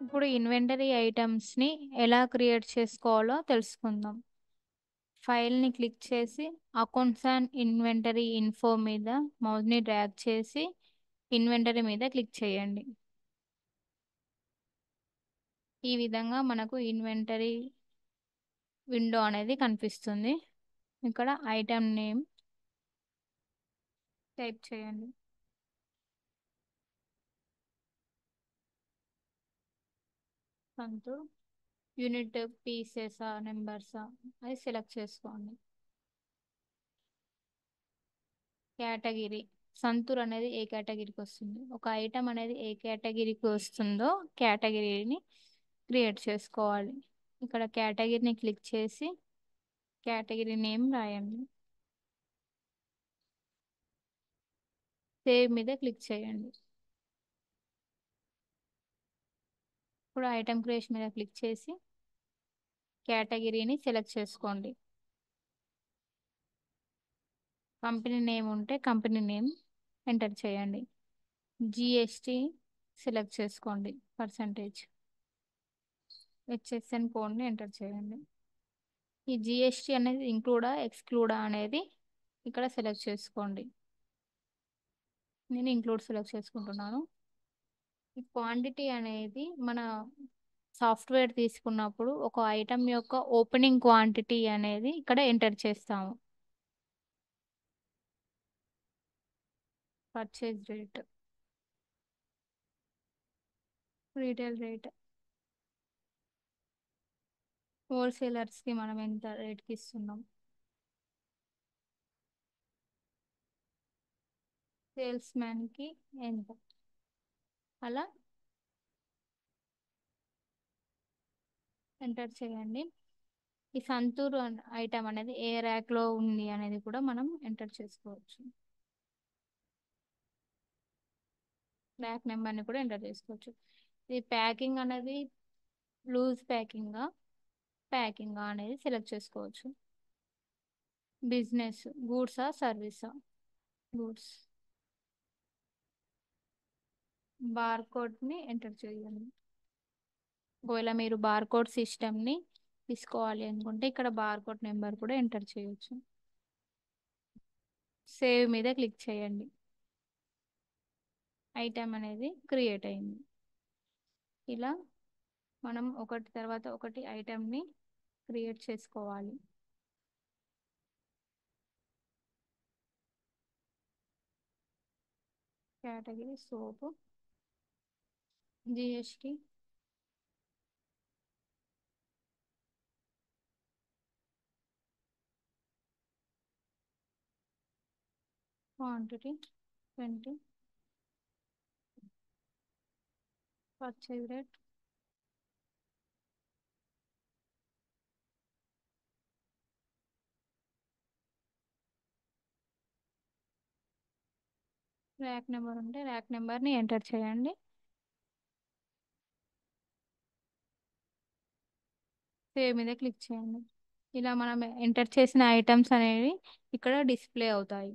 ఇప్పుడు ఇన్వెంటరీ ఐటమ్స్ని ఎలా క్రియేట్ చేసుకోవాలో తెలుసుకుందాం. ఫైల్ని క్లిక్ చేసి అకౌంట్స్ అండ్ ఇన్వెంటరీ ఇన్ఫో మీద మౌస్ని డ్రాగ్ చేసి ఇన్వెంటరీ మీద క్లిక్ చేయండి. ఈ విధంగా మనకు ఇన్వెంటరీ విండో అనేది కనిపిస్తుంది. ఇక్కడ ఐటమ్ నేమ్ టైప్ చేయండి. సంతూర్ యూనిట్ పీసెసా నెంబర్సా అది సెలెక్ట్ చేసుకోండి. కేటగిరీ సంతూర్ అనేది ఏ కేటగిరీకి వస్తుంది, ఒక ఐటమ్ అనేది ఏ కేటగిరీకి వస్తుందో కేటగిరీని క్రియేట్ చేసుకోవాలి. ఇక్కడ కేటగిరీని క్లిక్ చేసి కేటగిరీ నేమ్ రాయండి. సేవ్ మీద క్లిక్ చేయండి. ఇప్పుడు ఐటమ్ క్రియేషన్ మీద క్లిక్ చేసి కేటగిరీని సెలెక్ట్ చేసుకోండి. కంపెనీ నేమ్ ఉంటే కంపెనీ నేమ్ ఎంటర్ చేయండి. జిఎస్టి సెలెక్ట్ చేసుకోండి. పర్సంటేజ్ హెచ్ఎస్ఎన్ కోడ్ని ఎంటర్ చేయండి. ఈ జిఎస్టి అనేది ఇంక్లూడా ఎక్స్క్లూడా అనేది ఇక్కడ సెలెక్ట్ చేసుకోండి. నేను ఇంక్లూడ్ సెలెక్ట్ చేసుకుంటున్నాను. ఈ క్వాంటిటీ అనేది మన సాఫ్ట్వేర్ తీసుకున్నప్పుడు ఒక ఐటమ్ యొక్క ఓపెనింగ్ క్వాంటిటీ అనేది ఇక్కడ ఎంటర్ చేస్తాము. పర్చేజ్ రేట్, రీటైల్ రేట్, హోల్సేలర్స్కి మనం ఎంత రేట్కి ఇస్తున్నాం, సేల్స్ మ్యాన్కి ఎంత, అలా ఎంటర్ చేయండి. ఈ సంతూర్ ఐటమ్ అనేది ఏ ర్యాక్లో ఉంది అనేది కూడా మనం ఎంటర్ చేసుకోవచ్చు. ర్యాక్ నెంబర్ని కూడా ఎంటర్ చేసుకోవచ్చు. ఈ ప్యాకింగ్ అనేది లూజ్ ప్యాకింగ్ అనేది సెలెక్ట్ చేసుకోవచ్చు. బిజినెస్ గూడ్సా సర్వీసా, గూడ్స్. బార్కోడ్ని ఎంటర్ చేయండి. ఒకవేళ మీరు బార్కోడ్ సిస్టమ్ని తీసుకోవాలి అనుకుంటే ఇక్కడ బార్కోడ్ నెంబర్ కూడా ఎంటర్ చేయొచ్చు. సేవ్ మీద క్లిక్ చేయండి. ఐటమ్ అనేది క్రియేట్ అయింది. ఇలా మనం ఒకటి తర్వాత ఒకటి ఐటమ్ని క్రియేట్ చేసుకోవాలి. Category soap, GST, quantity 20, purchase rate, rack number ఉంటే ర్యాక్ నెంబర్ని ఎంటర్ చేయండి. సేవ్ మీద క్లిక్ చేయండి. ఇలా మనం ఎంటర్ చేసిన ఐటమ్స్ అనేవి ఇక్కడ డిస్ప్లే అవుతాయి.